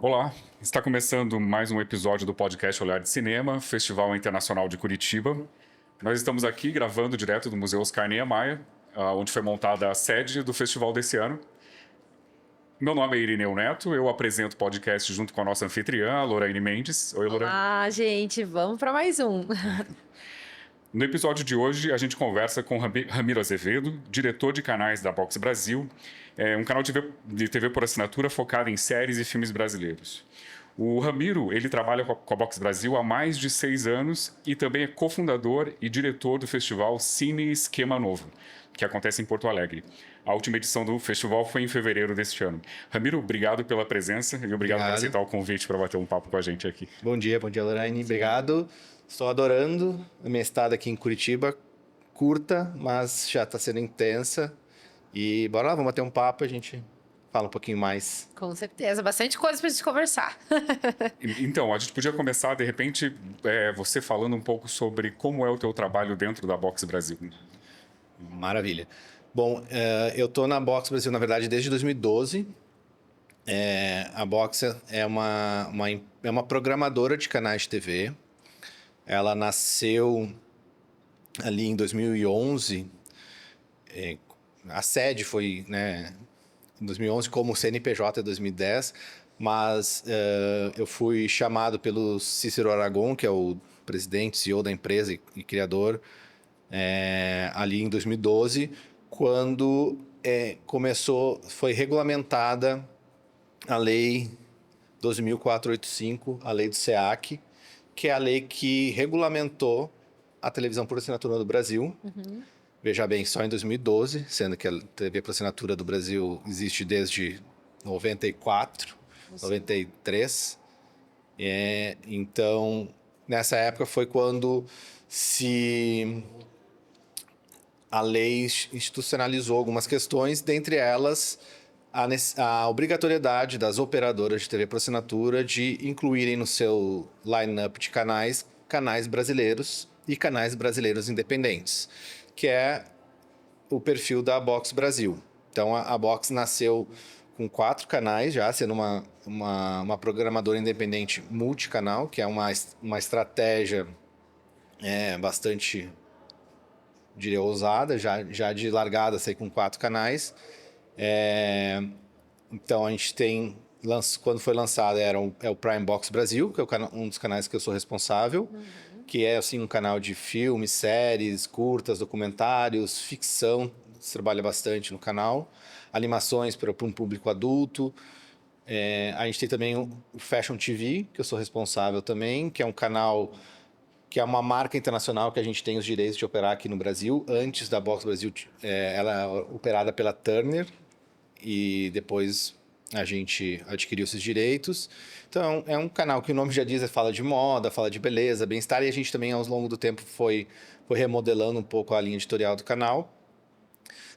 Olá, está começando mais um episódio do podcast Olhar de Cinema, Festival Internacional de Curitiba. Nós estamos aqui gravando direto do Museu Oscar Niemeyer, onde foi montada a sede do festival desse ano. Meu nome é Irineu Neto, eu apresento o podcast junto com a nossa anfitriã, a Lorraine Mendes. Oi, Lorraine. Olá, gente, vamos para mais um. No episódio de hoje, a gente conversa com Ramiro Azevedo, diretor de canais da Box Brasil, um canal de TV por assinatura focado em séries e filmes brasileiros. O Ramiro, ele trabalha com a Box Brasil há mais de 6 anos e também é cofundador e diretor do festival Cine Esquema Novo, que acontece em Porto Alegre. A última edição do festival foi em fevereiro deste ano. Ramiro, obrigado pela presença e obrigado por aceitar o convite para bater um papo com a gente aqui. Bom dia, Lorraine. Obrigado. Estou adorando a minha estada aqui em Curitiba. Curta, mas já está sendo intensa. E bora lá, vamos bater um papo, a gente fala um pouquinho mais. Com certeza, bastante coisa para a gente conversar. Então, a gente podia começar, de repente, você falando um pouco sobre como é o teu trabalho dentro da Box Brasil. Maravilha. Bom, eu estou na Box Brasil, na verdade, desde 2012. A Box é uma programadora de canais de TV. Ela nasceu ali em 2011. A sede foi, em 2011 como CNPJ em 2010, mas eu fui chamado pelo Cícero Aragon, que é o presidente, CEO da empresa e criador, ali em 2012, quando foi regulamentada a Lei 12.485, a Lei do SEAC, que é a lei que regulamentou a televisão por assinatura do Brasil. Uhum. Veja bem, só em 2012, sendo que a TV por assinatura do Brasil existe desde 94, 93. Então, nessa época foi quando a lei institucionalizou algumas questões, dentre elas a obrigatoriedade das operadoras de TV por assinatura de incluírem no seu line-up de canais brasileiros e canais brasileiros independentes, que é o perfil da Box Brasil. Então, a Box nasceu com 4 canais já, sendo uma programadora independente multicanal, que é uma estratégia bastante, diria, ousada, já de largada, sair com 4 canais. Então, a gente tem, quando foi lançado, é o Prime Box Brasil, que é um dos canais que eu sou responsável, que é assim, um canal de filmes, séries, curtas, documentários, ficção, se trabalha bastante no canal, animações para um público adulto. A gente tem também o Fashion TV, que eu sou responsável também, que é um canal que é uma marca internacional que a gente tem os direitos de operar aqui no Brasil. Antes da Box Brasil, ela é operada pela Turner, e depois a gente adquiriu esses direitos. Então, é um canal que o nome já diz, fala de moda, fala de beleza, bem-estar, e a gente também, ao longo do tempo, foi remodelando um pouco a linha editorial do canal.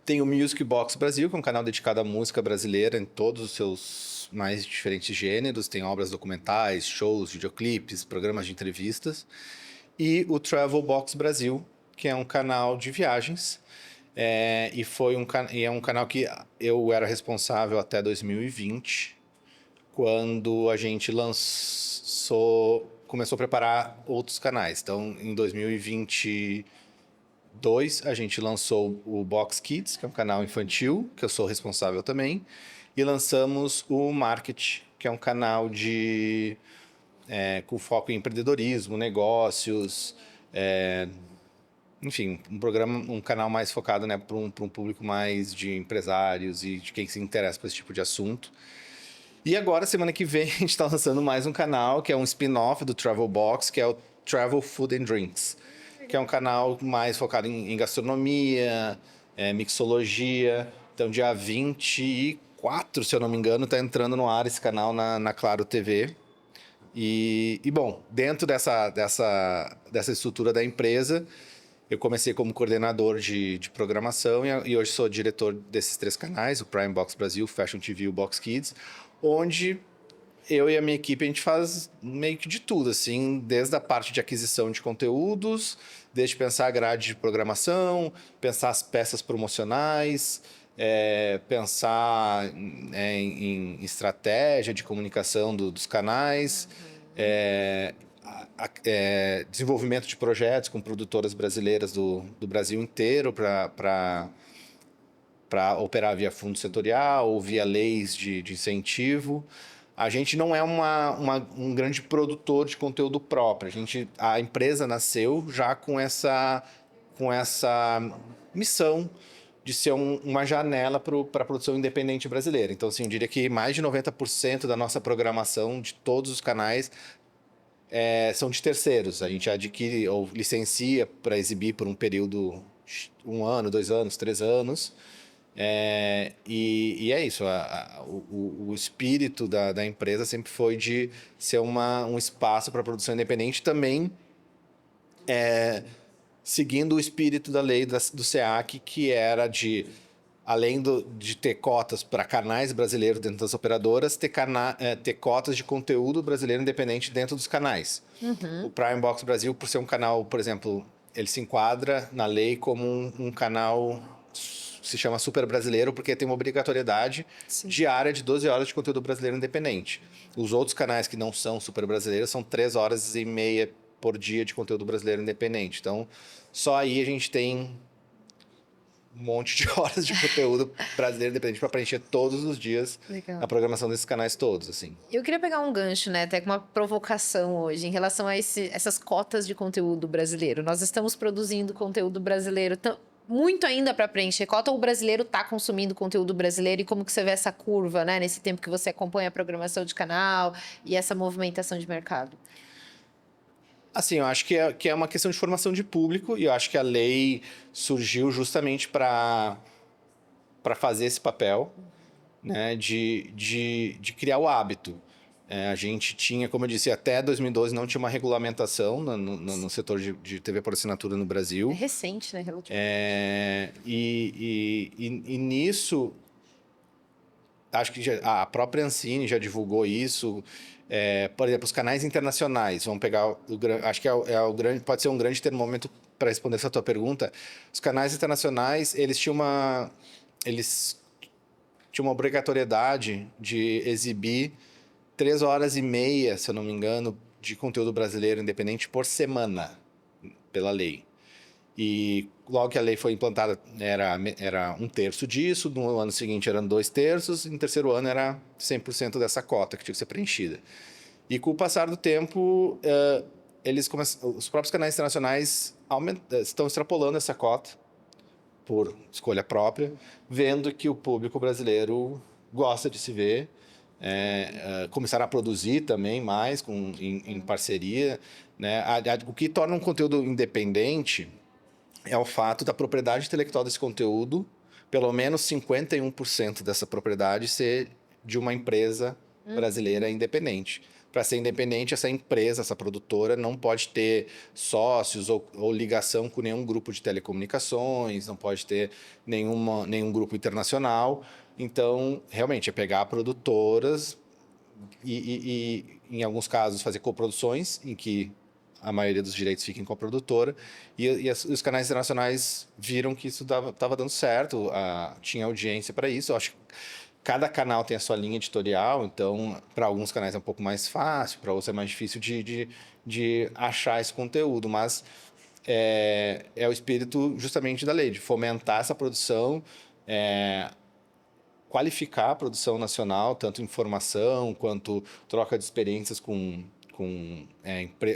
Tem o Music Box Brasil, que é um canal dedicado à música brasileira em todos os seus mais diferentes gêneros. Tem obras documentais, shows, videoclipes, programas de entrevistas. E o Travel Box Brasil, que é um canal de viagens. É um canal que eu era responsável até 2020, quando a gente começou a preparar outros canais. Então, em 2022, a gente lançou o Box Kids, que é um canal infantil, que eu sou responsável também, e lançamos o Market, que é um canal com foco em empreendedorismo, negócios, enfim, um canal mais focado, para um público mais de empresários e de quem se interessa por esse tipo de assunto. E agora, semana que vem, a gente está lançando mais um canal, que é um spin-off do Travel Box, que é o Travel Food and Drinks, que é um canal mais focado em gastronomia, mixologia. Então, dia 24, se eu não me engano, está entrando no ar esse canal na Claro TV. E bom, dentro dessa estrutura da empresa, eu comecei como coordenador de programação e hoje sou diretor desses 3 canais, o Prime Box Brasil, o Fashion TV e o Box Kids, onde eu e a minha equipe, a gente faz meio que de tudo, assim, desde a parte de aquisição de conteúdos, desde pensar a grade de programação, pensar as peças promocionais, pensar em estratégia de comunicação dos canais, desenvolvimento de projetos com produtoras brasileiras do Brasil inteiro para operar via fundo setorial ou via leis de incentivo. A gente não é um grande produtor de conteúdo próprio. A empresa nasceu já com essa missão de ser uma janela para a produção independente brasileira. Então, assim, eu diria que mais de 90% da nossa programação de todos os canais são de terceiros. A gente adquire ou licencia para exibir por um período, 1 ano, 2 anos, 3 anos. E é isso. O espírito da empresa sempre foi de ser um espaço para produção independente, também seguindo o espírito da lei do SEAC, que era além de ter cotas para canais brasileiros dentro das operadoras, ter cotas de conteúdo brasileiro independente dentro dos canais. O Prime Box Brasil, por ser um canal, por exemplo, ele se enquadra na lei como um canal, se chama super brasileiro, porque tem uma obrigatoriedade diária de 12 horas de conteúdo brasileiro independente. Os outros canais que não são super brasileiros são 3 horas e meia por dia de conteúdo brasileiro independente. Então, só aí a gente tem um monte de horas de conteúdo brasileiro independente para preencher todos os dias a programação desses canais todos, assim. Eu queria pegar um gancho, né, até com uma provocação hoje, em relação a essas cotas de conteúdo brasileiro. Nós estamos produzindo conteúdo brasileiro muito ainda para preencher cota, ou o brasileiro está consumindo conteúdo brasileiro, e como que você vê essa curva, né, nesse tempo que você acompanha a programação de canal e essa movimentação de mercado? Assim, eu acho que é uma questão de formação de público, e eu acho que a lei surgiu justamente para fazer esse papel, né, de criar o hábito. A gente tinha, como eu disse, até 2012 não tinha uma regulamentação no setor de TV por assinatura no Brasil. É recente, né? Relativamente. E nisso, acho que a própria Ancine já divulgou isso. Por exemplo, os canais internacionais, vamos pegar acho que pode ser um grande termômetro para responder essa tua pergunta. Os canais internacionais, eles tinham uma obrigatoriedade de exibir 3 horas e meia, se eu não me engano, de conteúdo brasileiro independente por semana, pela lei. E logo que a lei foi implantada, era 1/3 disso, no ano seguinte eram 2/3, e no terceiro ano era 100% dessa cota que tinha que ser preenchida. E com o passar do tempo, os próprios canais internacionais estão extrapolando essa cota por escolha própria, vendo que o público brasileiro gosta de se ver, começaram a produzir também mais em parceria, né? O que torna um conteúdo independente é o fato da propriedade intelectual desse conteúdo, pelo menos 51% dessa propriedade ser de uma empresa brasileira independente. Para ser independente, essa empresa, essa produtora, não pode ter sócios ou ligação com nenhum grupo de telecomunicações, não pode ter nenhum grupo internacional. Então, realmente, é pegar produtoras e em alguns casos, fazer coproduções, em que a maioria dos direitos fiquem com a produtora, e os canais internacionais viram que isso estava dando certo, tinha audiência para isso. Eu acho que cada canal tem a sua linha editorial, então para alguns canais é um pouco mais fácil, para outros é mais difícil de achar esse conteúdo, mas é o espírito justamente da lei, de fomentar essa produção, qualificar a produção nacional, tanto em formação quanto troca de experiências com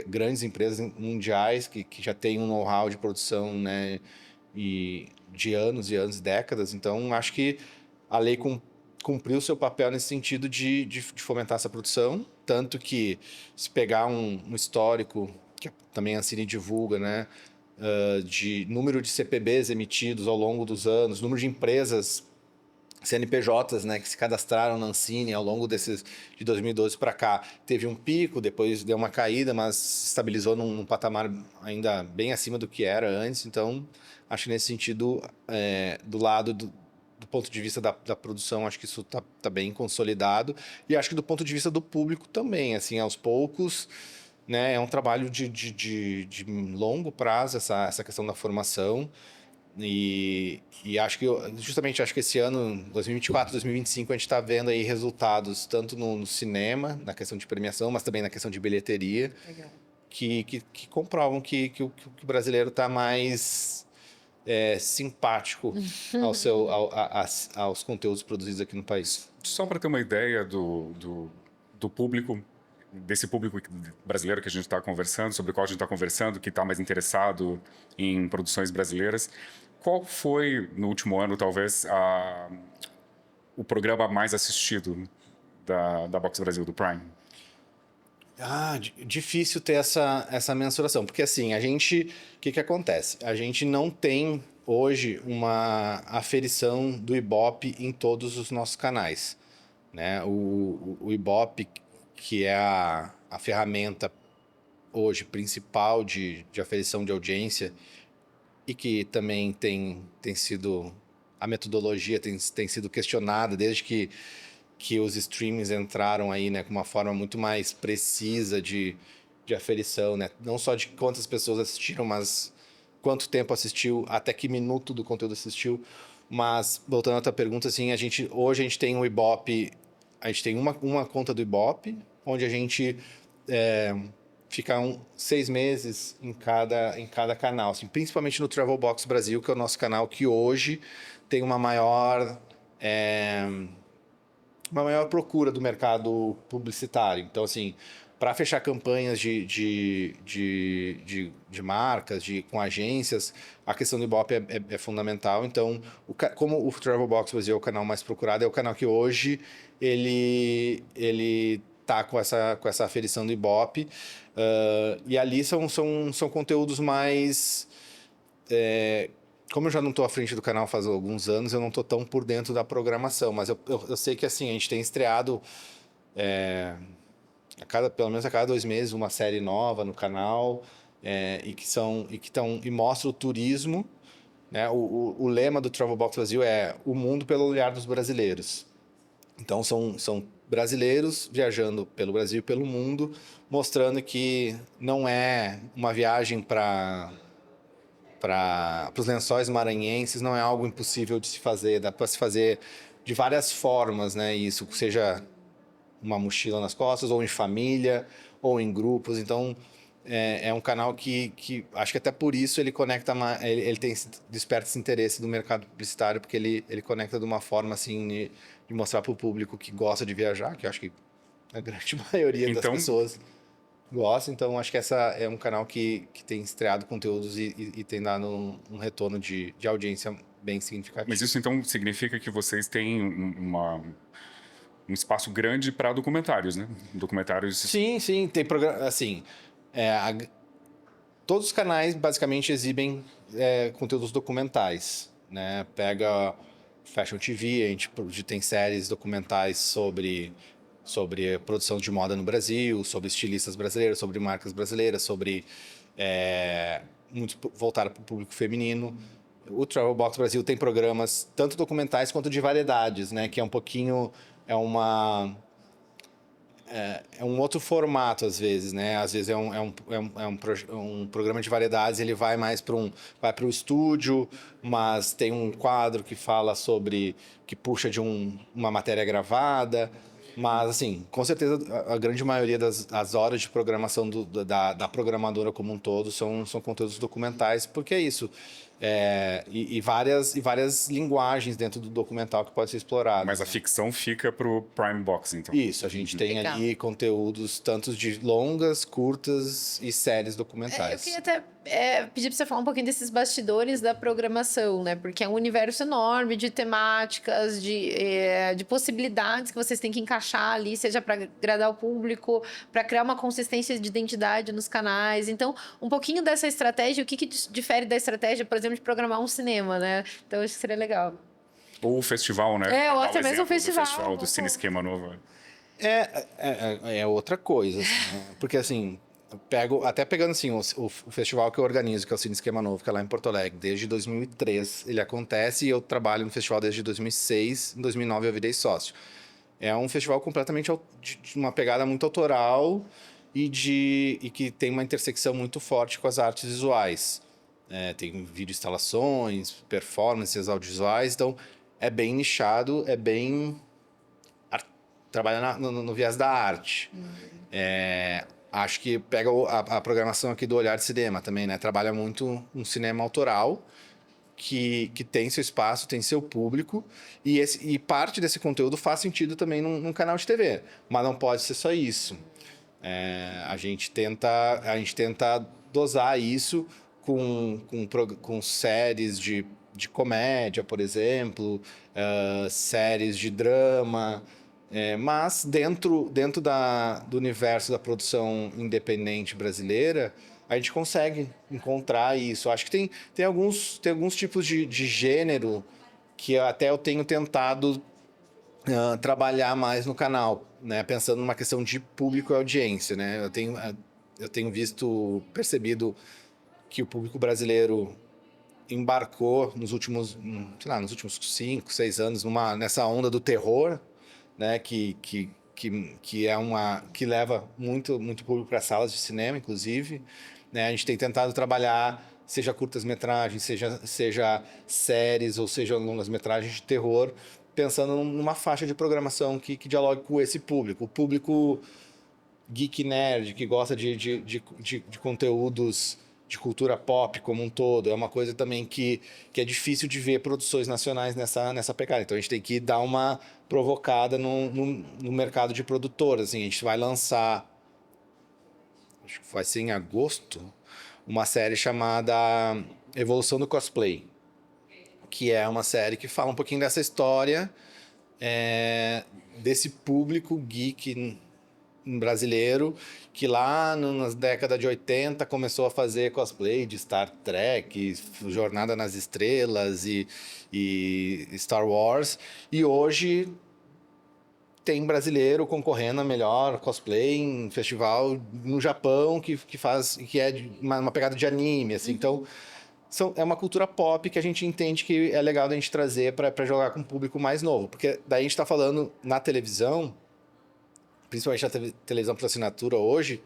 grandes empresas mundiais que já têm um know-how de produção, né, e de anos e anos, décadas. Então, acho que a lei cumpriu o seu papel nesse sentido de fomentar essa produção, tanto que, se pegar um histórico, que também a Ancine divulga, né, de número de CPBs emitidos ao longo dos anos, número de empresas CNPJs, né, que se cadastraram na Ancine ao longo de 2012 para cá, teve um pico, depois deu uma caída, mas se estabilizou num patamar ainda bem acima do que era antes. Então, acho que nesse sentido, do lado do ponto de vista da produção, acho que isso tá bem consolidado, e acho que do ponto de vista do público também, assim, aos poucos, né, é um trabalho de longo prazo essa questão da formação, E acho que, justamente, acho que esse ano, 2024, 2025, a gente está vendo aí resultados tanto no cinema, na questão de premiação, mas também na questão de bilheteria, Legal. que comprovam que o brasileiro está mais simpático aos conteúdos produzidos aqui no país. Só para ter uma ideia do público, desse público brasileiro que a gente está conversando, sobre o qual a gente está conversando, que está mais interessado em produções brasileiras, qual foi, no último ano, talvez, o programa mais assistido da Box Brasil, do Prime? Difícil ter essa mensuração, porque assim, o que acontece? A gente não tem hoje uma aferição do Ibope em todos os nossos canais, né? O Ibope, que é a ferramenta hoje principal de aferição de audiência e que também tem sido, a metodologia tem sido questionada desde que os streamings entraram aí, né, com uma forma muito mais precisa de aferição, né? Não só de quantas pessoas assistiram, mas quanto tempo assistiu, até que minuto do conteúdo assistiu. Mas, voltando à tua pergunta, assim, hoje a gente tem o Ibope, a gente tem uma conta do Ibope, onde a gente fica 6 meses em cada canal, assim, principalmente no Travel Box Brasil, que é o nosso canal que hoje tem uma maior procura do mercado publicitário. Então, assim, para fechar campanhas de marcas, com agências, a questão do Ibope é fundamental. Então, como o Travel Box Brasil é o canal mais procurado, é o canal que hoje ele tá com essa aferição do Ibope. E ali são conteúdos mais... Como eu já não estou à frente do canal faz alguns anos, eu não estou tão por dentro da programação, mas eu sei que assim, a gente tem estreado pelo menos a cada 2 meses uma série nova no canal, e mostra o turismo, né? O lema do Travel Box Brasil é o mundo pelo olhar dos brasileiros. Então são brasileiros viajando pelo Brasil e pelo mundo, mostrando que não é uma viagem para os Lençóis Maranhenses, não é algo impossível de se fazer, dá para se fazer de várias formas, né? Isso, seja uma mochila nas costas, ou em família, ou em grupos. Então, é um canal que acho que até por isso ele conecta, ele desperta esse interesse do mercado publicitário, porque ele conecta de uma forma assim de mostrar para o público que gosta de viajar, que eu acho que a grande maioria das pessoas gosta. Então, acho que essa é um canal que tem estreado conteúdos e tem dado um retorno de audiência bem significativo. Mas isso, então, significa que vocês têm um espaço grande para documentários, né? Documentários... Sim. Tem programa... Assim, todos os canais, basicamente, exibem conteúdos documentais, né? Pega Fashion TV, a gente tem séries documentais sobre produção de moda no Brasil, sobre estilistas brasileiros, sobre marcas brasileiras, muito voltado para o público feminino. O Travel Box Brasil tem programas tanto documentais quanto de variedades, né? Que é um pouquinho... É um outro formato, às vezes, né? Às vezes é um programa de variedades, ele vai mais vai para o estúdio, mas tem um quadro que fala que puxa de uma matéria gravada. Mas, assim, com certeza, a grande maioria das horas de programação da programadora como um todo são conteúdos documentais, porque é isso. E várias linguagens dentro do documental que pode ser explorado. Mas a ficção fica pro Prime Box, então. Isso, a gente tem ali conteúdos tanto de longas, curtas e séries documentais. Eu queria até pedir para você falar um pouquinho desses bastidores da programação, né? Porque é um universo enorme de temáticas, de possibilidades que vocês têm que encaixar ali, seja para agradar o público, para criar uma consistência de identidade nos canais. Então, um pouquinho dessa estratégia, o que difere da estratégia, por exemplo, de programar um cinema, né? Então, acho que seria legal. Ou o festival, né? Ou até mesmo o festival. O festival do Cine Esquema Novo. É outra coisa, assim, né? Porque, assim, pegando assim, o festival que eu organizo, que é o Cine Esquema Novo, que é lá em Porto Alegre, desde 2003 ele acontece, e eu trabalho no festival desde 2006. Em 2009 eu virei sócio. É um festival completamente de uma pegada muito autoral e que tem uma intersecção muito forte com as artes visuais. tem vídeo instalações, performances audiovisuais, então é bem nichado, é bem trabalha no viés da arte. Acho que pega a programação aqui do Olhar de Cinema também, né? Trabalha muito um cinema autoral, que tem seu espaço, tem seu público, e parte desse conteúdo faz sentido também num canal de TV, mas não pode ser só isso. A gente tenta dosar isso com séries de comédia, por exemplo, séries de drama, mas dentro do universo da produção independente brasileira, a gente consegue encontrar isso. Acho que tem alguns tipos de gênero que até eu tenho tentado trabalhar mais no canal, né? Pensando numa questão de público e audiência, né? Eu tenho percebido que o público brasileiro embarcou nos últimos 5, 6 anos nessa onda do terror, né? Que leva muito público para salas de cinema, inclusive, né? A gente tem tentado trabalhar, seja curtas-metragens, seja séries ou seja longas-metragens de terror, pensando numa faixa de programação que dialogue com esse público. O público geek nerd, que gosta de conteúdos de cultura pop como um todo. É uma coisa também que é difícil de ver produções nacionais nessa pegada. Então a gente tem que dar uma provocada no mercado de produtoras. Assim, a gente vai lançar, acho que vai ser em agosto, uma série chamada Evolução do Cosplay, que é uma série que fala um pouquinho dessa história desse público geek brasileiro que lá nas décadas de 80 começou a fazer cosplay de Star Trek, Jornada nas Estrelas e Star Wars, e hoje tem brasileiro concorrendo a melhor cosplay em festival no Japão que é uma pegada de anime, assim. Então é uma cultura pop que a gente entende que é legal da gente trazer para jogar com um público mais novo, porque daí a gente está falando na televisão, principalmente na televisão por assinatura hoje,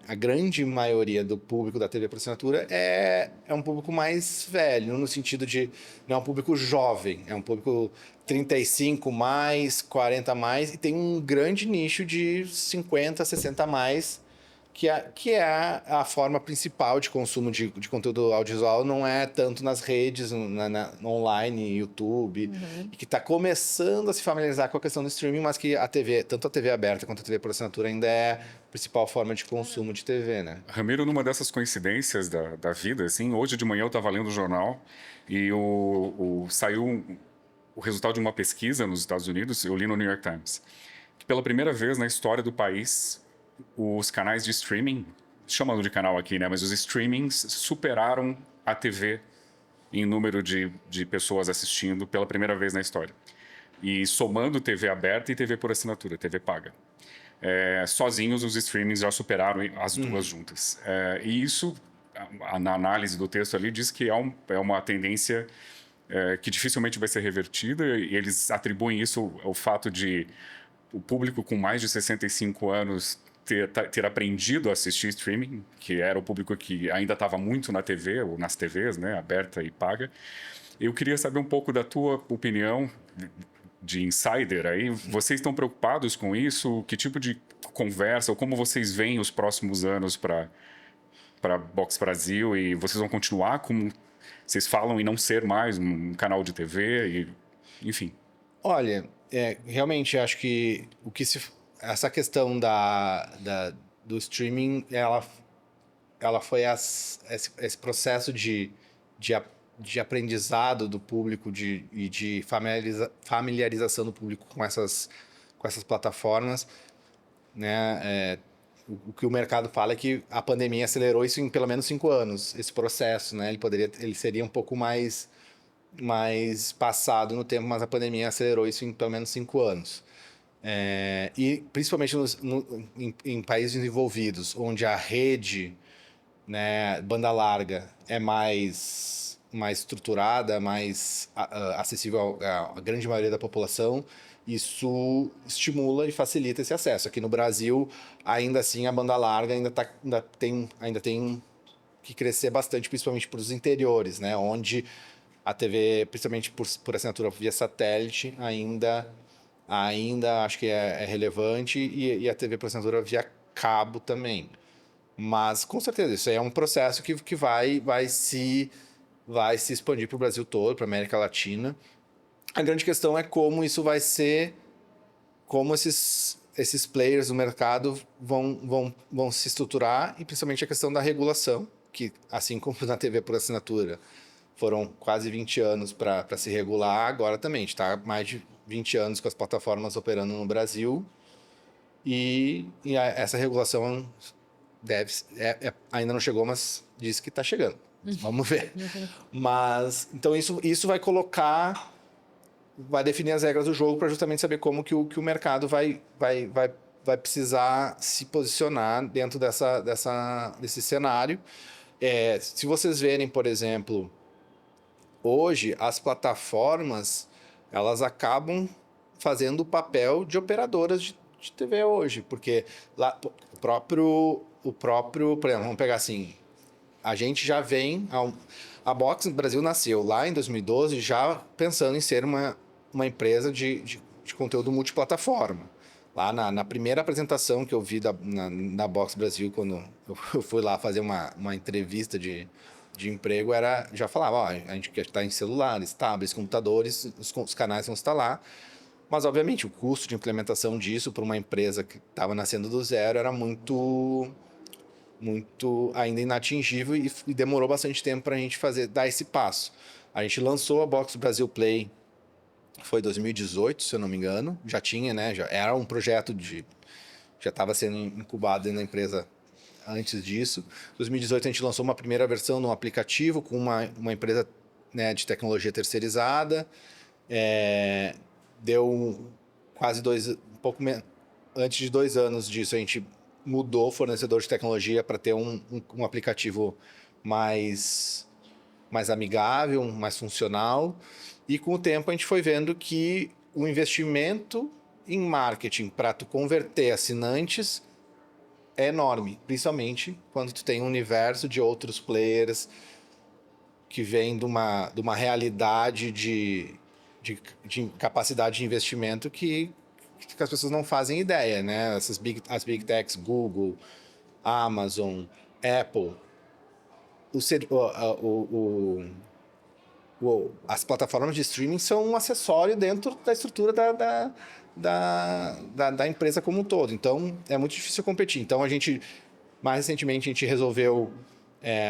a grande maioria do público da TV por assinatura é um público mais velho, no sentido de não é um público jovem, é um público 35 mais, 40 mais, e tem um grande nicho de 50, 60 mais, que é a forma principal de consumo de conteúdo audiovisual, não é tanto nas redes, online, YouTube, e que está começando a se familiarizar com a questão do streaming, mas que tanto a TV aberta quanto a TV por assinatura ainda é a principal forma de consumo de TV, né? Ramiro, numa dessas coincidências da vida, assim, hoje de manhã eu estava lendo o jornal e saiu o resultado de uma pesquisa nos Estados Unidos, eu li no New York Times, que pela primeira vez na história do país, os canais de streaming, chamando de canal aqui, né? Mas os streamings superaram a TV em número de pessoas assistindo pela primeira vez na história. E somando TV aberta e TV por assinatura, TV paga. Sozinhos, os streamings já superaram as duas juntas. E isso, na análise do texto ali, diz que é uma tendência que dificilmente vai ser revertida, e eles atribuem isso ao fato de o público com mais de 65 anos ter aprendido a assistir streaming, que era o público que ainda estava muito na TV, ou nas TVs, né, aberta e paga. Eu queria saber um pouco da tua opinião de insider aí. Vocês estão preocupados com isso? Que tipo de conversa, ou como vocês veem os próximos anos para Box Brasil? E vocês vão continuar como vocês falam em não ser mais um canal de TV? Enfim. Olha, realmente acho que essa questão do streaming, ela foi esse processo de aprendizado do público e de familiarização do público com essas plataformas, né? O que o mercado fala é que a pandemia acelerou isso em pelo menos 5 anos, esse processo, né? Ele seria um pouco mais passado no tempo, mas a pandemia acelerou isso em pelo menos 5 anos. E principalmente em países desenvolvidos, onde a rede, né, banda larga é mais estruturada, mais acessível à grande maioria da população, isso estimula e facilita esse acesso. Aqui no Brasil, ainda assim, a banda larga ainda tem que crescer bastante, principalmente para os interiores, né? Onde a TV, principalmente por assinatura via satélite, ainda acho que é relevante, e a TV por assinatura via cabo também. Mas, com certeza, isso aí é um processo que vai se expandir para o Brasil todo, para a América Latina. A grande questão é como isso vai ser, como esses players do mercado vão se estruturar, e principalmente a questão da regulação, que, assim como na TV por assinatura, foram quase 20 anos para se regular, agora também. A gente está mais de 20 anos com as plataformas operando no Brasil, e essa regulação ainda não chegou, mas diz que está chegando. Vamos ver. Mas, então, isso vai definir as regras do jogo para justamente saber como que o mercado vai precisar se posicionar dentro desse cenário. Se vocês verem, por exemplo, hoje as plataformas, elas acabam fazendo o papel de operadoras de TV hoje, porque lá, o próprio, por exemplo, vamos pegar assim, a gente já vem, a Box Brasil nasceu lá em 2012 já pensando em ser uma empresa de conteúdo multiplataforma. Lá na primeira apresentação que eu vi na Box Brasil, quando eu fui lá fazer uma entrevista de emprego, já falava, ó, a gente quer estar em celulares, tablets, computadores, os canais vão estar lá. Mas, obviamente, o custo de implementação disso para uma empresa que estava nascendo do zero era muito ainda inatingível, e demorou bastante tempo para a gente dar esse passo. A gente lançou a Box Brasil Play, foi 2018, se eu não me engano. Já tinha, né? Já era um projeto já estava sendo incubado na empresa antes disso. Em 2018 a gente lançou uma primeira versão de um aplicativo com uma empresa, né, de tecnologia terceirizada. Deu quase antes de 2 anos disso, a gente mudou o fornecedor de tecnologia para ter um aplicativo mais amigável, mais funcional. E com o tempo a gente foi vendo que o investimento em marketing para tu converter assinantes é enorme, principalmente quando tu tem um universo de outros players que vem de uma realidade de capacidade de investimento que as pessoas não fazem ideia, né? As big techs, Google, Amazon, Apple, as plataformas de streaming são um acessório dentro da estrutura da empresa como um todo. Então, é muito difícil competir. Então, mais recentemente, a gente resolveu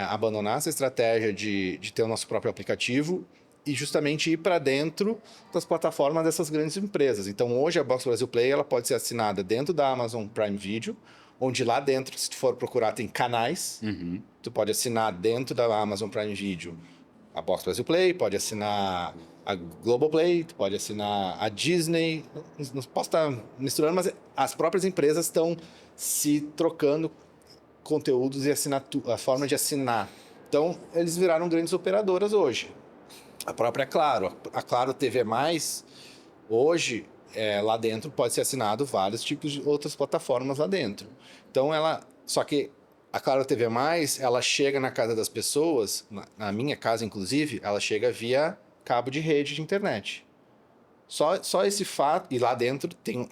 abandonar essa estratégia de ter o nosso próprio aplicativo e justamente ir para dentro das plataformas dessas grandes empresas. Então, hoje, a Box Brasil Play ela pode ser assinada dentro da Amazon Prime Video, onde lá dentro, se tu for procurar, tem canais. Tu pode assinar dentro da Amazon Prime Video a Box Brasil Play, pode assinar a Globoplay, pode assinar a Disney. Não posso estar misturando, mas as próprias empresas estão se trocando conteúdos e a forma de assinar. Então, eles viraram grandes operadoras hoje. A própria Claro, a Claro TV+, hoje, lá dentro pode ser assinado vários tipos de outras plataformas lá dentro. Então, só que a Claro TV+, ela chega na casa das pessoas, na minha casa, inclusive, ela chega via cabo de rede de internet. Só esse fato, e lá dentro tem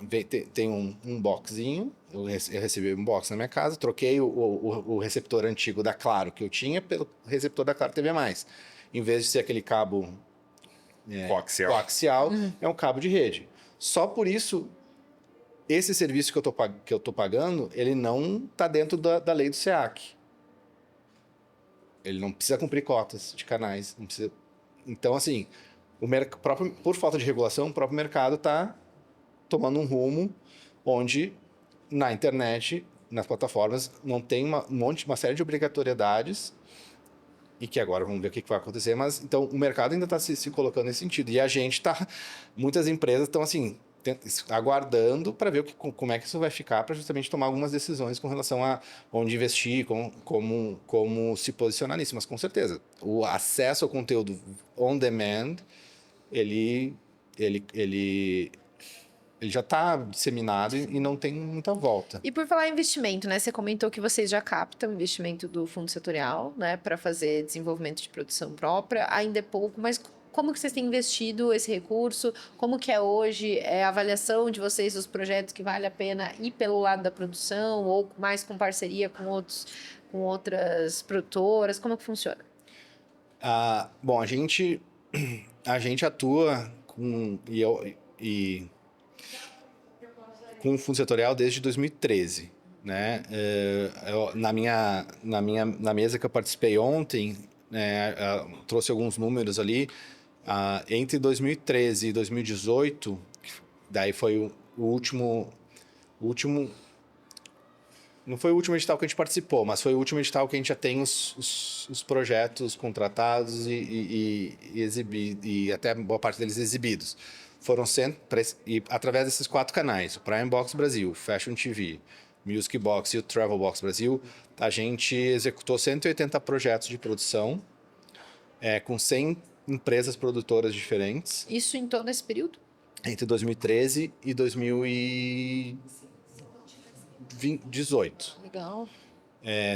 um boxinho, eu recebi um box na minha casa, troquei o receptor antigo da Claro que eu tinha pelo receptor da Claro TV+. Em vez de ser aquele cabo coaxial, é um cabo de rede. Só por isso, esse serviço que eu tô pagando, ele não está dentro da lei do SEAC. Ele não precisa cumprir cotas de canais. Não precisa... Então, assim, por falta de regulação, o próprio mercado está tomando um rumo onde, na internet, nas plataformas, não tem uma série de obrigatoriedades, e que agora vamos ver o que vai acontecer, mas então o mercado ainda está se colocando nesse sentido. E a gente muitas empresas estão assim, aguardando para ver como é que isso vai ficar, para justamente tomar algumas decisões com relação a onde investir, como se posicionar nisso. Mas com certeza, o acesso ao conteúdo on demand, ele Ele já está disseminado e não tem muita volta. E por falar em investimento, né? Você comentou que vocês já captam investimento do fundo setorial, né? Para fazer desenvolvimento de produção própria. Ainda é pouco, mas como que vocês têm investido esse recurso? Como que é hoje a avaliação de vocês dos projetos que vale a pena ir pelo lado da produção ou mais com parceria com outras produtoras? Como que funciona? Bom, a gente atua com o fundo setorial desde 2013, né? Na mesa que eu participei ontem, né, trouxe alguns números ali. Entre 2013 e 2018, daí foi o último, não foi o último edital que a gente participou, mas foi o último edital que a gente já tem os projetos contratados e até boa parte deles exibidos. Foram e através desses 4 canais, o Prime Box Brasil, Fashion TV, Music Box e o Travel Box Brasil, a gente executou 180 projetos de produção com 100 empresas produtoras diferentes. Isso em todo esse período? Entre 2013 e 2018. Legal.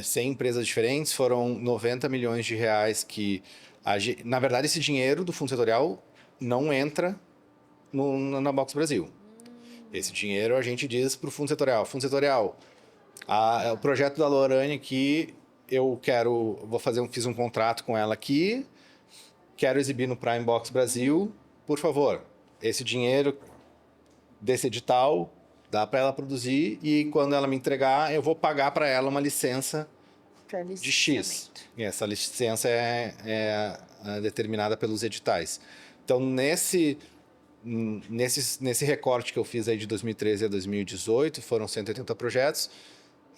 100 empresas diferentes, foram 90 milhões de reais que... Na verdade, esse dinheiro do fundo setorial não entra na Box Brasil. Esse dinheiro a gente diz para o fundo setorial. Fundo setorial, o projeto da Lorane aqui, fiz um contrato com ela aqui, quero exibir no Prime Box Brasil, por favor, esse dinheiro desse edital dá para ela produzir e quando ela me entregar, eu vou pagar para ela uma licença de X. E essa licença é determinada pelos editais. Então, nesse recorte que eu fiz aí de 2013 a 2018, foram 180 projetos,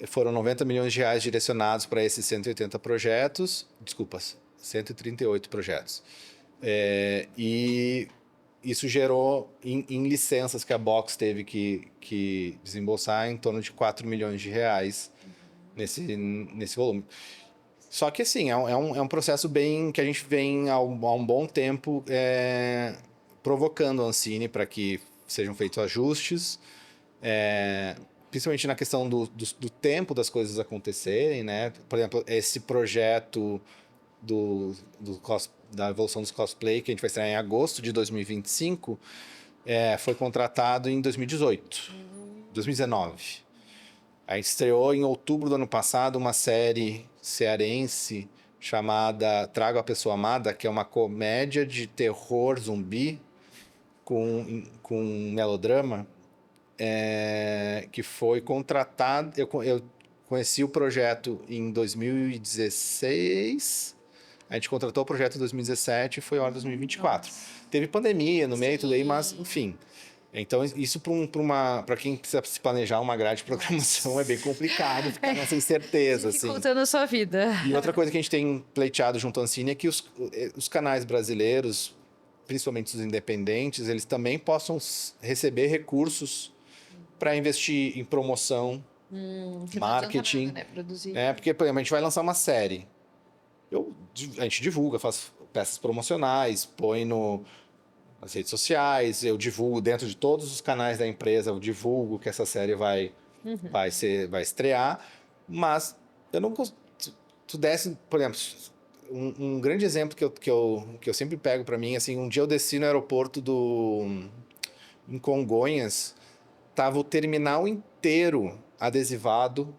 foram 90 milhões de reais direcionados para esses 180 projetos, 138 projetos. E isso gerou, em licenças que a Box teve que desembolsar, em torno de 4 milhões de reais nesse volume. Só que, assim, é um processo que a gente vem há um bom tempo provocando a Ancine para que sejam feitos ajustes, principalmente na questão do tempo das coisas acontecerem, né? Por exemplo, esse projeto da evolução dos cosplay, que a gente vai estrear em agosto de 2025, foi contratado em 2019. A gente estreou em outubro do ano passado uma série cearense chamada Trago a Pessoa Amada, que é uma comédia de terror zumbi com melodrama, que foi contratado. Eu conheci o projeto em 2016, a gente contratou o projeto em 2017 e foi hora de 2024. Nossa. Teve pandemia no meio e tudo aí, mas enfim. Então, isso para quem precisa se planejar uma grade de programação é bem complicado, ficar nessa incerteza. Dificultando a sua vida. E outra coisa que a gente tem pleiteado junto à Ancine é que os canais brasileiros, principalmente os independentes, eles também possam receber recursos para investir em promoção, marketing. Nada, né? Produzir. Porque, por exemplo, a gente vai lançar uma série. A gente divulga, faz peças promocionais, põe nas redes sociais, eu divulgo dentro de todos os canais da empresa, eu divulgo que essa série vai estrear, mas eu não tu desse, por exemplo, um grande exemplo que eu sempre pego para mim, assim, um dia eu desci no aeroporto em Congonhas, tava o terminal inteiro adesivado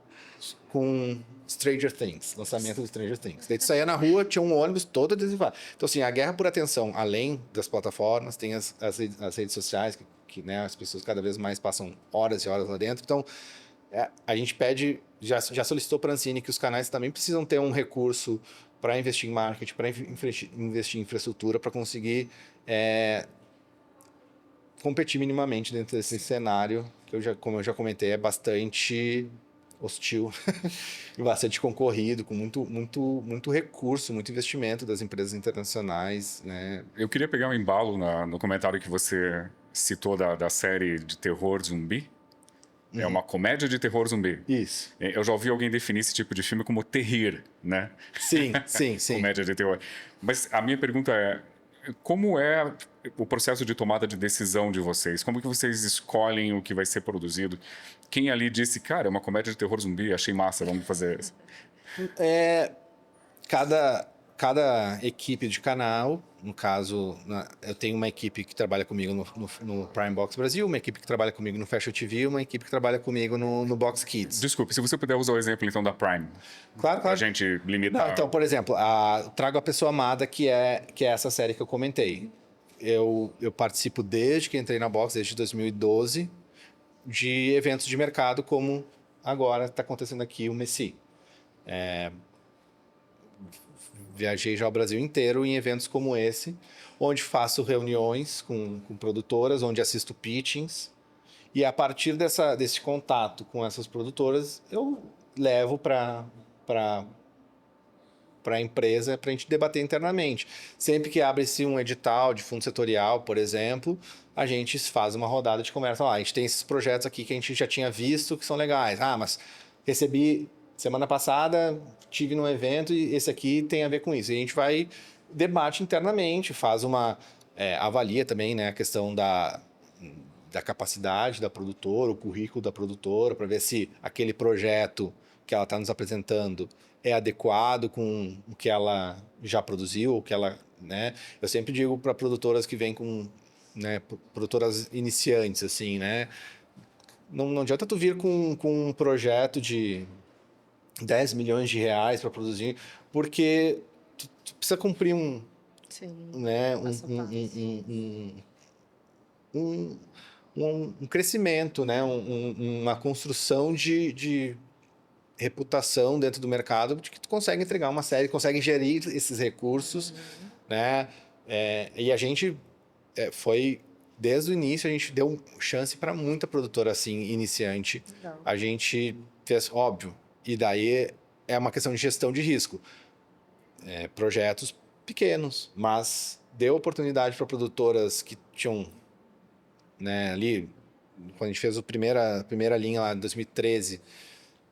com Stranger Things, lançamento do Stranger Things. Daí tu saía na rua, tinha um ônibus todo adesivado. Então, assim, a guerra por atenção, além das plataformas, tem as redes sociais, que né, as pessoas cada vez mais passam horas e horas lá dentro. Então, a gente já solicitou para a Ancine que os canais também precisam ter um recurso para investir em marketing, para investir em infraestrutura, para conseguir competir minimamente dentro desse cenário, que como eu já comentei, é bastante hostil e bastante concorrido, com muito recurso, muito investimento das empresas internacionais, né? Eu queria pegar um embalo no comentário que você citou da série de terror zumbi. É uma comédia de terror zumbi. Isso. Eu já ouvi alguém definir esse tipo de filme como terrir, né? Sim. Comédia de terror. Mas a minha pergunta como é o processo de tomada de decisão de vocês? Como que vocês escolhem o que vai ser produzido? Quem ali disse, cara, é uma comédia de terror zumbi, achei massa, vamos fazer isso. Cada equipe de canal, no caso, eu tenho uma equipe que trabalha comigo no Prime Box Brasil, uma equipe que trabalha comigo no Fashion TV, uma equipe que trabalha comigo no Box Kids. Desculpe, se você puder usar o exemplo, então, da Prime. Claro, A claro. gente limitar... Não, então, por exemplo, Trago a Pessoa Amada, que é essa série que eu comentei. Eu participo desde que entrei na Box, desde 2012, de eventos de mercado, como agora está acontecendo aqui o Messi. Viajei já o Brasil inteiro em eventos como esse, onde faço reuniões com produtoras, onde assisto pitchings. E a partir desse contato com essas produtoras, eu levo para a empresa para a gente debater internamente. Sempre que abre-se um edital de fundo setorial, por exemplo, a gente faz uma rodada de conversa. A gente tem esses projetos aqui que a gente já tinha visto que são legais. Mas recebi semana passada, tive num evento e esse aqui tem a ver com isso. E a gente vai, debate internamente, faz avalia também, né, a questão da capacidade da produtora, o currículo da produtora, para ver se aquele projeto que ela está nos apresentando é adequado com o que ela já produziu, o que ela, né? Eu sempre digo para produtoras que vêm com, né, produtoras iniciantes, assim, né? Não adianta tu vir com um projeto de 10 milhões de reais para produzir, porque tu precisa cumprir um crescimento, né? Uma construção de reputação dentro do mercado, de que tu consegue entregar uma série, consegue gerir esses recursos, né? E a gente foi... Desde o início, a gente deu chance para muita produtora assim, iniciante. Legal. A gente fez, óbvio, e daí é uma questão de gestão de risco. Projetos pequenos, mas deu oportunidade para produtoras que tinham, né, ali, quando a gente fez a primeira linha lá em 2013,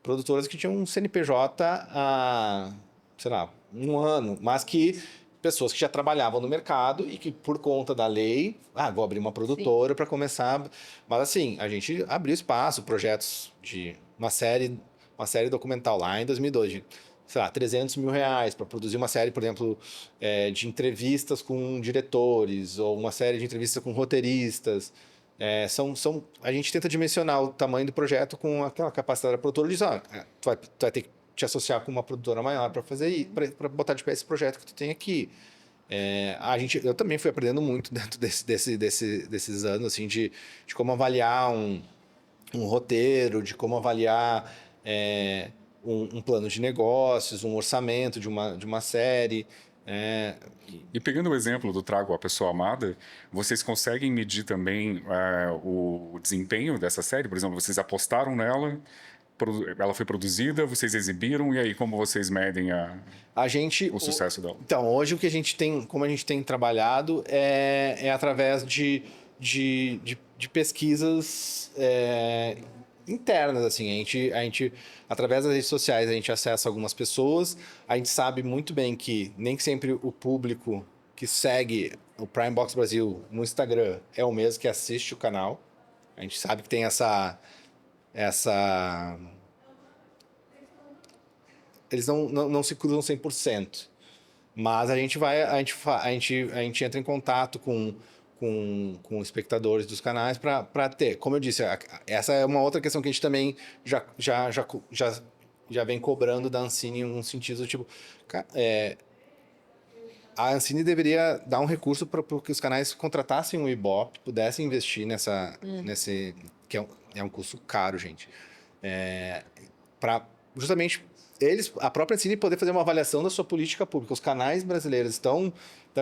produtoras que tinham um CNPJ há, sei lá, um ano, mas que pessoas que já trabalhavam no mercado e que, por conta da lei, vou abrir uma produtora para começar. Mas, assim, a gente abriu espaço, projetos de uma série documental lá em 2002, de, sei lá, 300 mil reais para produzir uma série, por exemplo, de entrevistas com diretores ou uma série de entrevistas com roteiristas. A gente tenta dimensionar o tamanho do projeto com aquela capacidade da produtora de dizer, tu vai ter que te associar com uma produtora maior para fazer isso, para botar de pé esse projeto que tu tem aqui. Eu também fui aprendendo muito dentro desses anos, assim, de como avaliar um roteiro, de como avaliar um plano de negócios, um orçamento de uma série. E pegando o exemplo do Trago a Pessoa Amada, vocês conseguem medir também o desempenho dessa série? Por exemplo, vocês apostaram nela, ela foi produzida, vocês exibiram, e aí como vocês medem o sucesso dela? Então, hoje o que a gente tem, como a gente tem trabalhado, é através de pesquisas internas, assim. A gente, através das redes sociais, a gente acessa algumas pessoas, a gente sabe muito bem que nem sempre o público que segue o Prime Box Brasil no Instagram é o mesmo que assiste o canal. A gente sabe que tem eles não se cruzam 100%. Mas a gente entra em contato com espectadores dos canais para ter. Como eu disse, essa é uma outra questão que a gente também já vem cobrando da Ancine em um sentido, tipo... A Ancine deveria dar um recurso para que os canais contratassem um Ibope, pudessem investir nesse... que é um custo caro, gente. Para justamente a própria Ancine poder fazer uma avaliação da sua política pública. Os canais brasileiros estão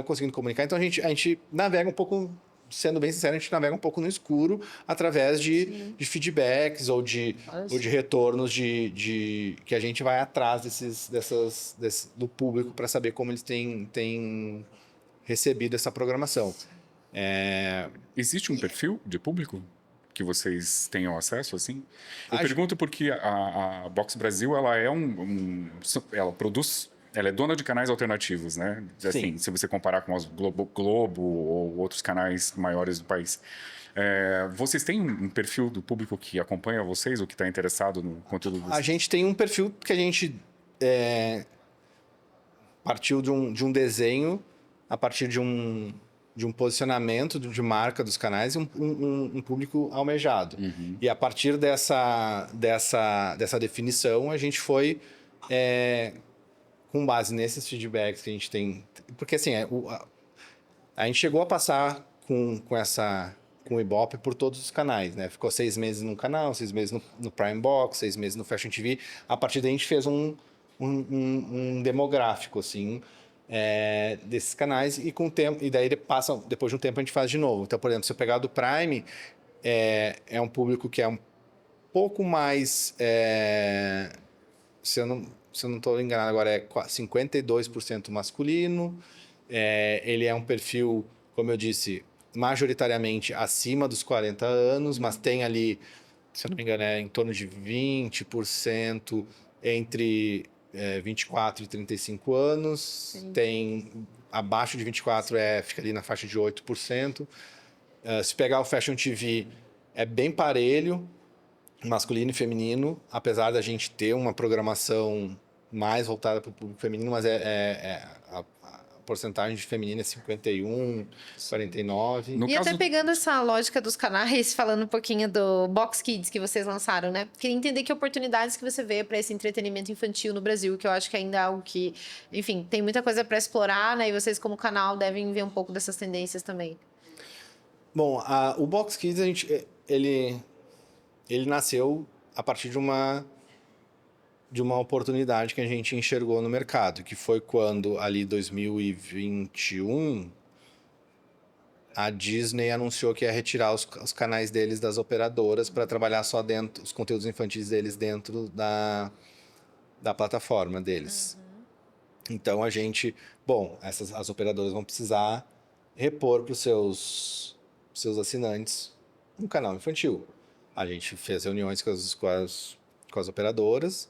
conseguindo comunicar, então a gente navega um pouco, sendo bem sincero, a gente navega um pouco no escuro através de feedbacks ou de retornos que a gente vai atrás do público para saber como eles têm recebido essa programação. Existe um perfil de público que vocês tenham acesso, assim? Eu pergunto porque a Box Brasil, ela é ela produz ela é dona de canais alternativos, né? Assim, Sim. se você comparar com os Globo ou outros canais maiores do país. Vocês têm um perfil do público que acompanha vocês ou que está interessado no conteúdo de A vocês? gente tem um perfil que a gente partiu de um desenho a partir de um posicionamento de marca dos canais e um público almejado. E a partir dessa definição, a gente foi, com base nesses feedbacks que a gente tem... Porque, assim, a gente chegou a passar com o Ibope por todos os canais, né? Ficou 6 meses num canal, 6 meses no Prime Box, 6 meses no Fashion TV. A partir daí a gente fez um demográfico, assim, desses canais e com o tempo, e daí depois de um tempo a gente faz de novo. Então, por exemplo, se eu pegar do Prime, é um público que é um pouco mais, se eu não estou enganado agora, é 52% masculino. Ele é um perfil, como eu disse, majoritariamente acima dos 40 anos, mas tem ali, se eu não me engano, em torno de 20% entre 24 e 35 anos. Sim. Tem abaixo de 24, fica ali na faixa de 8%. Se pegar o Fashion TV, é bem parelho, masculino e feminino, apesar da gente ter uma programação mais voltada para o público feminino, mas a porcentagem de feminino é 51, 49. E até pegando essa lógica dos canais, falando um pouquinho do Box Kids que vocês lançaram, né? Queria entender que oportunidades que você vê para esse entretenimento infantil no Brasil, que eu acho que ainda é algo que, enfim, tem muita coisa para explorar, né? E vocês como canal devem ver um pouco dessas tendências também. Bom, o Box Kids, ele nasceu a partir de uma oportunidade que a gente enxergou no mercado, que foi quando, ali, 2021, a Disney anunciou que ia retirar os canais deles das operadoras para trabalhar só dentro, os conteúdos infantis deles dentro da plataforma deles. Então, as operadoras vão precisar repor para os seus assinantes um canal infantil. A gente fez reuniões com as operadoras.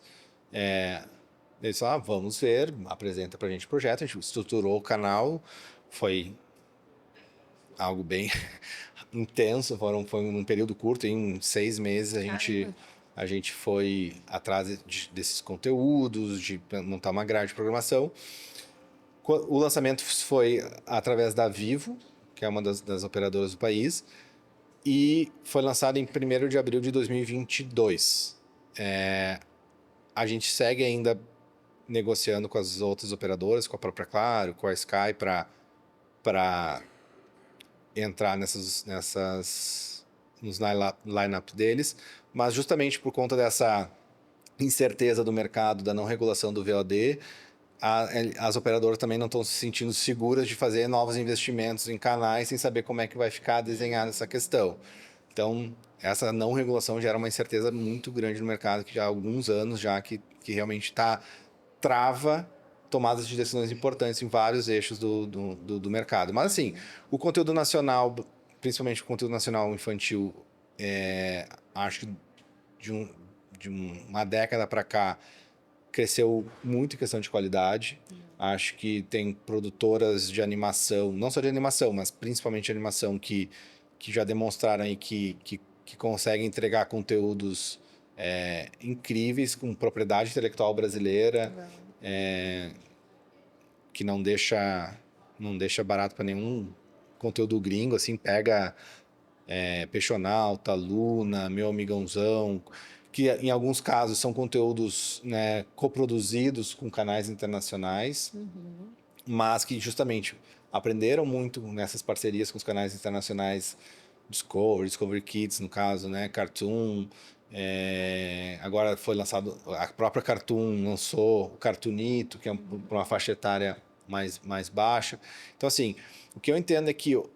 Eles falaram, vamos ver, apresenta pra gente o projeto. A gente estruturou o canal, foi algo bem intenso, foi um período curto, em 6 meses a gente foi atrás desses conteúdos, de montar uma grade de programação. O lançamento foi através da Vivo, que é uma das operadoras do país, e foi lançado em 1º de abril de 2022. A gente segue ainda negociando com as outras operadoras, com a própria Claro, com a Sky, para entrar nos line-up deles, mas justamente por conta dessa incerteza do mercado, da não regulação do VOD, as operadoras também não estão se sentindo seguras de fazer novos investimentos em canais sem saber como é que vai ficar desenhada essa questão. Então, essa não regulação gera uma incerteza muito grande no mercado, que já há alguns anos já que realmente trava tomadas de decisões importantes em vários eixos do mercado. Mas, assim, o conteúdo nacional, principalmente o conteúdo nacional infantil, acho que de uma década para cá, cresceu muito em questão de qualidade. Acho que tem produtoras de animação, não só de animação, mas principalmente de animação, que já demonstraram aí que conseguem entregar conteúdos incríveis, com propriedade intelectual brasileira, que não deixa barato para nenhum conteúdo gringo, assim, pega Peixonauta, Luna, Meu Amigãozão, que em alguns casos são conteúdos, né, coproduzidos com canais internacionais, mas que justamente aprenderam muito nessas parcerias com os canais internacionais, Discovery Kids, no caso, né, Cartoon. Agora foi lançado, a própria Cartoon lançou o Cartoonito, que é uma faixa etária mais baixa. Então, assim, o que eu entendo é que o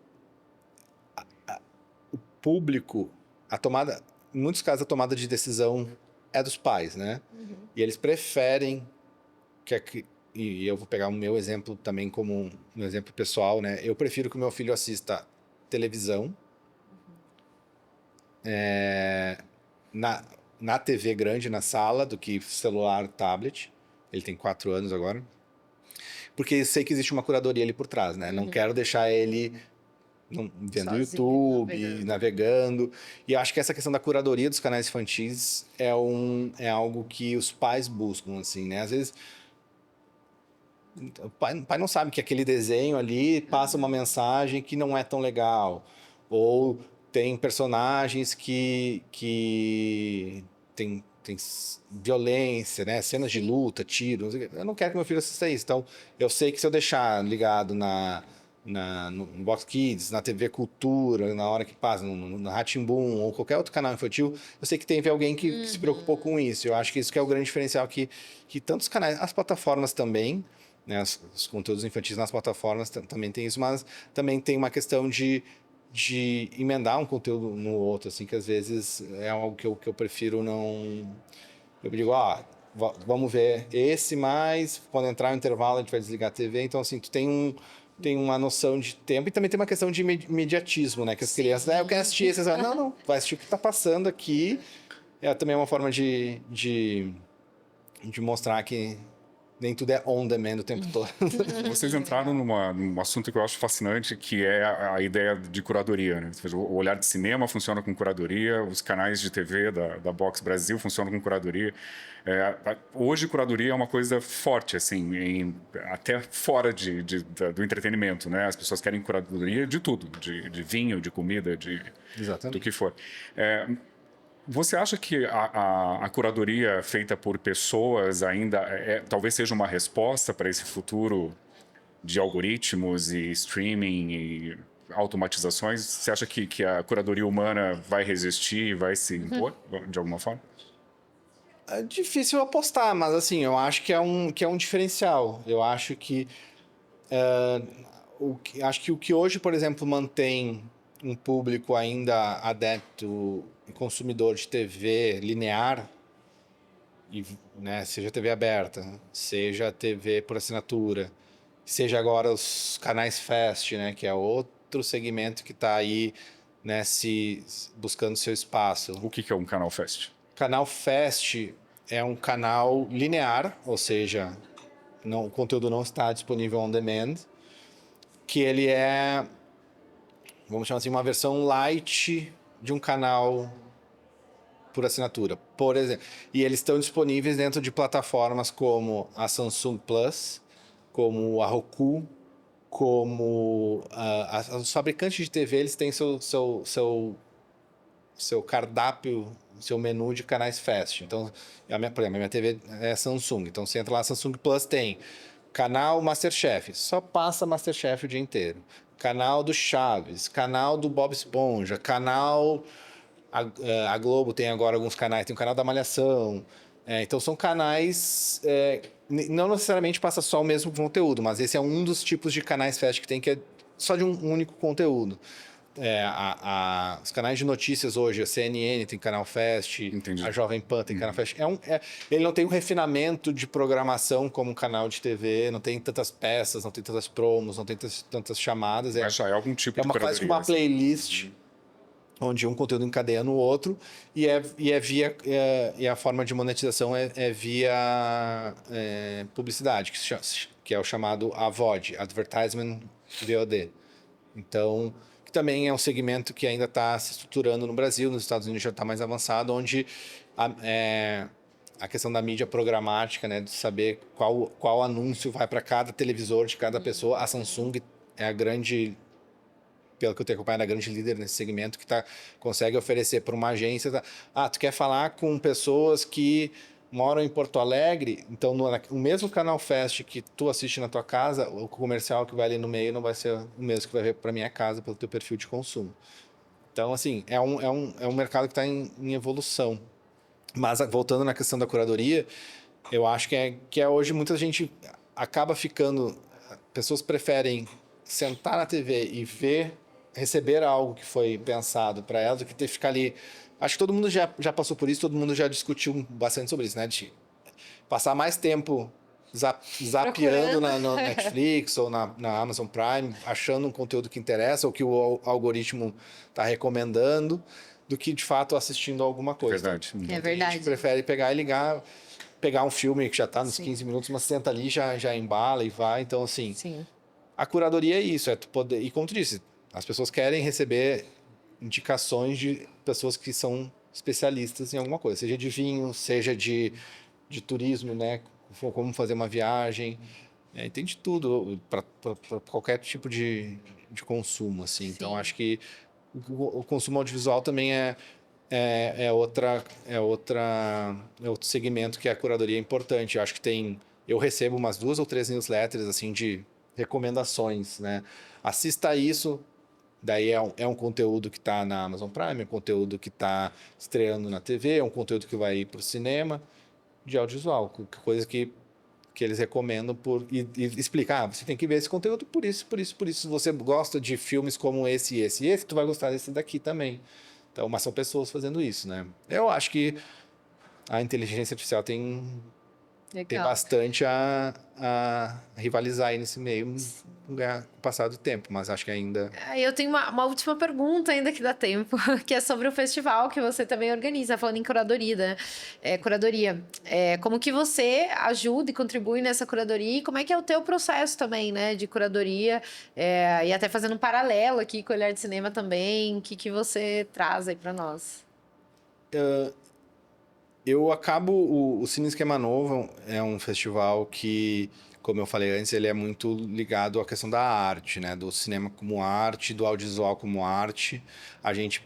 público, em muitos casos, a tomada de decisão é dos pais, né? E eles preferem e eu vou pegar o meu exemplo também como um exemplo pessoal, né? Eu prefiro que o meu filho assista televisão na TV grande, na sala, do que celular, tablet. Ele tem 4 anos agora. porque eu sei que existe uma curadoria ali por trás, né? Não quero deixar ele vendo Sozinho, YouTube, navegando. E eu acho que essa questão da curadoria dos canais infantis é algo que os pais buscam, assim, né? Às vezes o pai não sabe que aquele desenho ali passa uma mensagem que não é tão legal. Ou tem personagens que tem violência, né? Cenas de luta, tiros. Eu não quero que meu filho assista isso. Então, eu sei que se eu deixar ligado no Box Kids, na TV Cultura, na hora que passa, no Rá-Tim-Bum ou qualquer outro canal infantil, eu sei que teve alguém que se preocupou com isso. Eu acho que isso que é o grande diferencial que tantos canais, as plataformas também, né, os conteúdos infantis nas plataformas também tem isso, mas também tem uma questão de emendar um conteúdo no outro, assim, que às vezes é algo que eu prefiro não... Eu digo, vamos ver esse, mas quando entrar no intervalo a gente vai desligar a TV. Então, assim, tu tem uma noção de tempo e também tem uma questão de imediatismo, né? Que as crianças, eu quero assistir esse. Não, vai assistir o que está passando aqui. Também é uma forma de mostrar que nem tudo é on demand o tempo todo. Vocês entraram num assunto que eu acho fascinante, que é a ideia de curadoria, né? Ou seja, o olhar de cinema funciona com curadoria, os canais de TV da Box Brasil funcionam com curadoria. Hoje, curadoria é uma coisa forte, assim, até fora do entretenimento, né? As pessoas querem curadoria de tudo, de vinho, de comida, do que for. Você acha que a curadoria feita por pessoas ainda talvez seja uma resposta para esse futuro de algoritmos e streaming e automatizações? Você acha que a curadoria humana vai resistir, vai se impor de alguma forma? É difícil apostar, mas assim, eu acho que é um diferencial. Eu acho que acho que o que hoje, por exemplo, mantém um público ainda adepto e consumidor de TV linear, né, seja TV aberta, seja TV por assinatura, seja agora os canais Fast, né, que é outro segmento que está aí, né, buscando seu espaço. O que é um canal Fast? Canal Fast é um canal linear, ou seja, o conteúdo não está disponível on demand, que ele é, vamos chamar assim, uma versão light de um canal por assinatura, por exemplo. E eles estão disponíveis dentro de plataformas como a Samsung Plus, como a Roku, como os fabricantes de TV, eles têm seu cardápio, seu menu de canais Fast. Então, por exemplo, a minha TV é Samsung. Então, você entra lá, Samsung Plus tem canal Masterchef, só passa Masterchef o dia inteiro. Canal do Chaves, canal do Bob Esponja, canal... A Globo tem agora alguns canais, tem o canal da Malhação. Então, são canais... não necessariamente passa só o mesmo conteúdo, mas esse é um dos tipos de canais Fast que tem, que é só de um único conteúdo. Os canais de notícias hoje, a CNN tem canal Fast, Entendi. A Jovem Pan tem canal Fast. Ele não tem um refinamento de programação como um canal de TV, não tem tantas peças, não tem tantas promos, não tem tantas chamadas. Mas já é algum tipo de curadoria. Quase que uma playlist, onde um conteúdo encadeia no outro, e a forma de monetização é via publicidade, que é o chamado AVOD, Advertisement VOD. Então, que também é um segmento que ainda está se estruturando no Brasil, nos Estados Unidos já está mais avançado, onde a questão da mídia programática, né, de saber qual anúncio vai para cada televisor de cada pessoa. A Samsung é a grande, pelo que eu tenho acompanhado, a grande líder nesse segmento, que consegue oferecer para uma agência. Tu quer falar com pessoas que moram em Porto Alegre, então o mesmo canal Fast que tu assiste na tua casa, o comercial que vai ali no meio não vai ser o mesmo que vai ver para minha casa pelo teu perfil de consumo. Então, assim, é um mercado que está em evolução. Mas, voltando na questão da curadoria, eu acho que hoje muita gente acaba ficando... Pessoas preferem sentar na TV e receber algo que foi pensado para elas do que ter que ficar ali... Acho que todo mundo já passou por isso, todo mundo já discutiu bastante sobre isso, né? De passar mais tempo zapeando no Netflix ou na Amazon Prime, achando um conteúdo que interessa ou que o algoritmo está recomendando, do que, de fato, assistindo alguma coisa. Verdade. É verdade. A gente prefere pegar e ligar. pegar um filme que já tá nos Sim. 15 minutos, mas senta ali, já embala e vai. Então, assim, Sim. a curadoria é isso, é tu poder... E como tu disse, as pessoas querem receber indicações de pessoas que são especialistas em alguma coisa, seja de vinho, seja de turismo, né? Como fazer uma viagem. Tem de tudo para qualquer tipo de consumo, assim. Sim. Então, acho que o consumo audiovisual também é outro segmento que a curadoria é importante. Eu acho que eu recebo umas 2 ou 3 newsletters assim de recomendações, né? Assista isso. Daí é um conteúdo que está na Amazon Prime, é um conteúdo que está estreando na TV, é um conteúdo que vai ir para o cinema, de audiovisual, coisa que eles recomendam e explicar, você tem que ver esse conteúdo por isso, por isso, por isso. Se você gosta de filmes como esse, esse e esse, tu vai gostar desse daqui também. Então, mas são pessoas fazendo isso, né? Eu acho que a inteligência artificial tem Legal. bastante a rivalizar aí nesse meio com o passar do tempo, mas acho que ainda... Eu tenho uma última pergunta ainda que dá tempo, que é sobre o festival que você também organiza, falando em curadoria, né? Curadoria. Como que você ajuda e contribui nessa curadoria e como é que é o teu processo também, né, de curadoria, e até fazendo um paralelo aqui com o Olhar de Cinema também, o que você traz aí para nós? Eu acabo... O Cine Esquema Novo é um festival que, como eu falei antes, ele é muito ligado à questão da arte, né? Do cinema como arte, do audiovisual como arte. A gente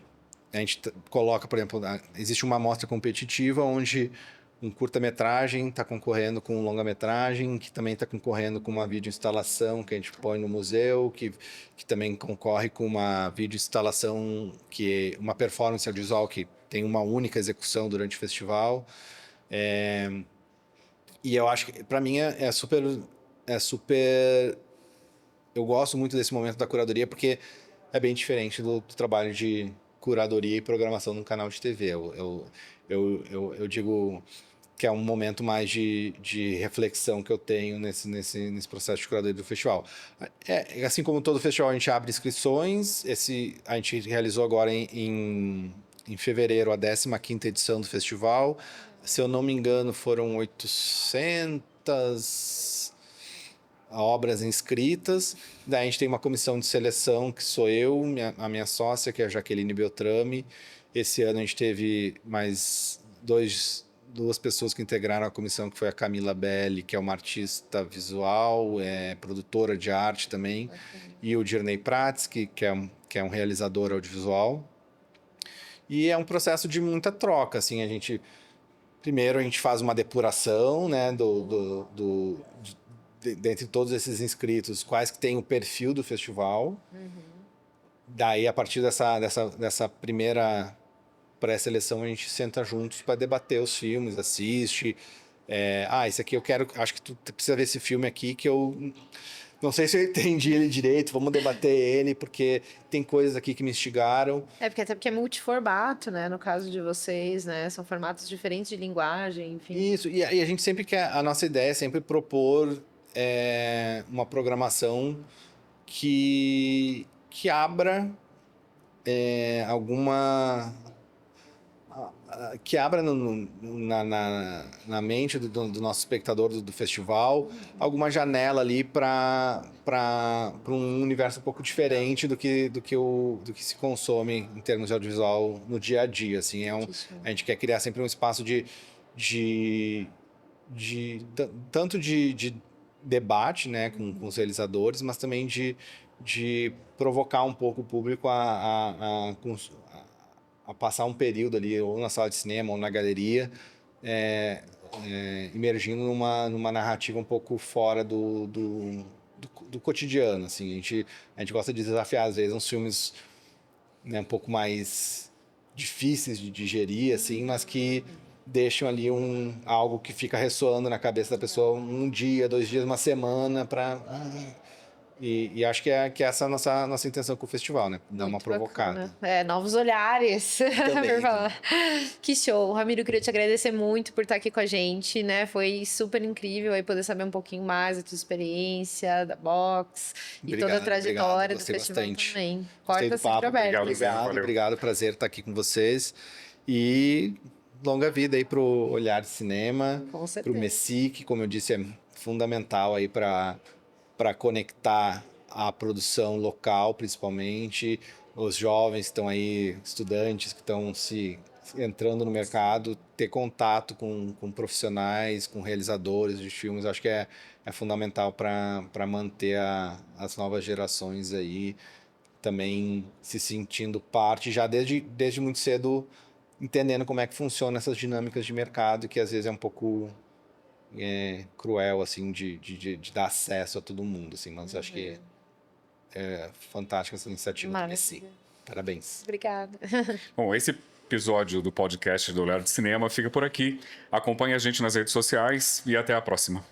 coloca, por exemplo, existe uma amostra competitiva onde um curta-metragem está concorrendo com um longa-metragem, que também está concorrendo com uma videoinstalação que a gente põe no museu, que também concorre com uma videoinstalação, que é uma performance audiovisual que tem uma única execução durante o festival. E eu acho que, para mim, é super... Eu gosto muito desse momento da curadoria, porque é bem diferente do trabalho de curadoria e programação num canal de TV. Eu digo que é um momento mais de reflexão que eu tenho nesse processo de curadoria do festival. Assim como todo festival, a gente abre inscrições. A gente realizou agora em fevereiro a 15ª edição do festival. Se eu não me engano, foram 800 obras inscritas. Daí a gente tem uma comissão de seleção, que sou eu, a minha sócia, que é a Jaqueline Beltrame. Esse ano a gente teve mais duas pessoas que integraram a comissão, que foi a Camila Belli, que é uma artista visual, produtora de arte também, e o Dirney Prats, que é um realizador audiovisual. E é um processo de muita troca, assim, primeiro a gente faz uma depuração, né, dentre todos esses inscritos, quais que tem o perfil do festival. Daí, a partir dessa primeira pré-seleção, a gente senta juntos para debater os filmes, assiste. Esse aqui acho que tu precisa ver esse filme aqui, que eu não sei se eu entendi ele direito, vamos debater ele, porque tem coisas aqui que me instigaram. Até porque é multiformato, né? No caso de vocês, né? São formatos diferentes de linguagem, enfim. Isso, e a gente sempre quer... A nossa ideia é sempre propor uma programação que abra que abra na mente do nosso espectador do festival alguma janela ali para um universo um pouco diferente do que se consome em termos de audiovisual no dia a dia, assim. A gente quer criar sempre um espaço tanto de debate, né, com os realizadores, mas também de provocar um pouco o público a passar um período ali, ou na sala de cinema, ou na galeria, imergindo numa narrativa um pouco fora do cotidiano, assim. A gente gosta de desafiar, às vezes, uns filmes, né, um pouco mais difíceis de digerir, assim, mas que deixam ali algo que fica ressoando na cabeça da pessoa um dia, 2 dias, uma semana, e acho que essa é a nossa intenção com o festival, né? Dar uma provocada. Novos olhares. Também. Que show. Ramiro, eu queria te agradecer muito por estar aqui com a gente, né? Foi super incrível aí poder saber um pouquinho mais da tua experiência, da Box e toda a trajetória do festival bastante. também. Porta sempre aberta. Obrigado, prazer estar aqui com vocês. E longa vida aí pro Olhar de Cinema, Com pro certeza. Messi, que, como eu disse, é fundamental aí para conectar a produção local, principalmente, os jovens que estão aí, estudantes que estão se entrando no mercado, ter contato com profissionais, com realizadores de filmes, acho que é fundamental para manter as novas gerações aí também se sentindo parte, já desde muito cedo, entendendo como é que funcionam essas dinâmicas de mercado, que às vezes é um pouco cruel, assim, de dar acesso a todo mundo, assim, mas acho que é fantástica essa iniciativa do Messi. Maravilha. Parabéns. Obrigada. Bom, esse episódio do podcast do Olhar de Cinema fica por aqui. Acompanhe a gente nas redes sociais e até a próxima.